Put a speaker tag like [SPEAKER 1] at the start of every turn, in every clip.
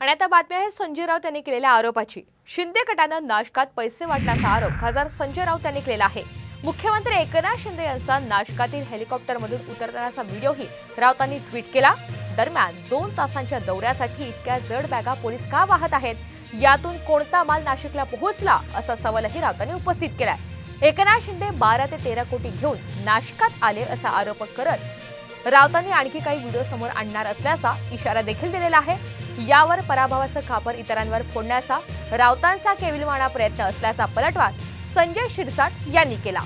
[SPEAKER 1] आणि आता बातमी आहे संजय राऊत यांनी केलेल्या आरोपाची। शिंदे गटानं नाशकात पैसे वाटल्याचा आरोप खासदार संजय राऊत यांनी केला आहे। मुख्यमंत्री एकनाथ शिंदे यांचा नाशकातील हेलिकॉप्टरमधून उतरतानाचा व्हिडिओही राऊतांनी ट्विट केला। दरम्यान 2 तासांच्या दौऱ्यासाठी इतक्या जड बॅगा पोलीस का वाहत आहेत, यातून कोणता माल नाशिकला पोहोचला असा सवालही राऊतांनी उपस्थित केलाय। एकनाथ शिंदे 12 ते 13 कोटी घेऊन नाशिकात आले असा आरोप करत राऊतांनी आणखी काही व्हिडिओ समोर आणणार असल्याचा इशारा देखील दिलेला आहे। यावर पराभवाचं खापर इतरांवर फोडण्याचा राऊतांचा केविलवाणा प्रयत्न असल्याचा पलटवार संजय शिरसाट यांनी केला।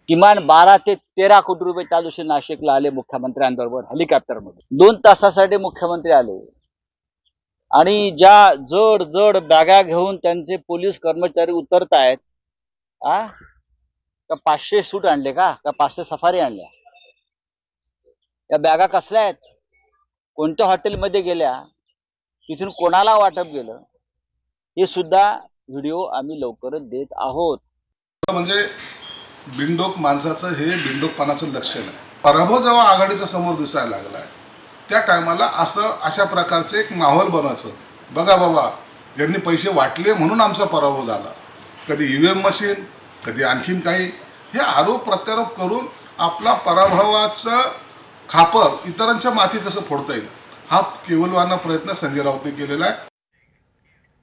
[SPEAKER 2] किमान 12 ते 13 कोटी रुपये त्या दिवशी नाशिकला आले मुख्यमंत्र्यांबरोबर हेलिकॉप्टरमध्ये। 2 तासासाठी मुख्यमंत्री आले आणि ज्या जड जड बॅगा घेऊन त्यांचे पोलीस कर्मचारी उतरतायत, का 500 सूट आणले का 500 सफारी आणल्या? या बॅगा कसल्या आहेत, कोणत्या हॉटेलमध्ये गेल्या, तिथून कोणाला वाटप गेलं, हे सुद्धा व्हिडिओ आम्ही लवकरच देत आहोत।
[SPEAKER 3] म्हणजे बिनडोक माणसाचं हे बिनडोकपणाचं लक्षण आहे। पराभव जेव्हा आघाडीच्या समोर दिसायला लागलाय त्या टायमाला अशा प्रकारचे एक माहोल बनायचं, बघा बाबा यांनी पैसे वाटले म्हणून आमचा पराभव झाला, कधी ईव्हीएम मशीन, कधी आणखीन काही, हे आरोप प्रत्यारोप करून आपला पराभवाचं खापर इतरांच्या माथी कसं फोडता येईल हा केवलवाना प्रयत्न संजय राऊतने केलेला आहे।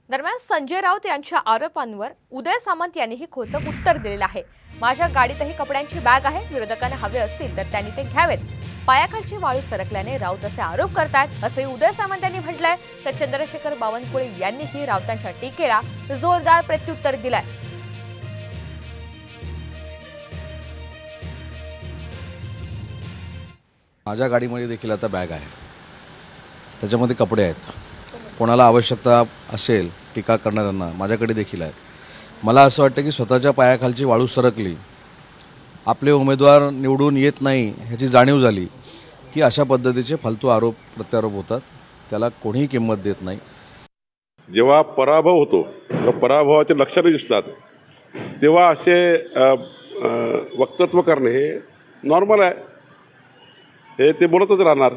[SPEAKER 1] दरम्यान संजय राऊत यांच्या आरोपांवर उदय सामंत यांनीही खोचक उत्तर दिलेलं आहे। माझ्या गाडीतही कपड्यांची बॅग आहे, विरोधकांना हवे असतील तर त्यांनी ते घ्यावेत। पायाखालची वाळू सरकल्याने राऊत असे आरोप करतायत असे उदय सामंत यांनी म्हटलंय। तर चंद्रशेखर बावनकुळे यांनीही राऊतांच्या टीकेला जोरदार प्रत्युत्तर दिलंय।
[SPEAKER 4] माझ्या गाडीमध्ये देखील आता बॅग आहे, त्याच्यामध्ये कपडे आहेत। कोणाला आवश्यकता असेल टीका करणाऱ्यांना माझ्याकडे देखील आहेत। मला असं वाटतं की स्वतःच्या पायाखालची वाळू सरकली, आपले उमेदवार निवडून येत नाही ह्याची जाणीव झाली की अशा पद्धतीचे फालतू आरोप प्रत्यारोप होतात, त्याला कोणीही किंमत देत नाही।
[SPEAKER 5] जेव्हा पराभव होतो किंवा पराभवाचे लक्षणे दिसतात तेव्हा असे वक्तव्य करणे हे नॉर्मल आहे, हे ते बोलतच राहणार।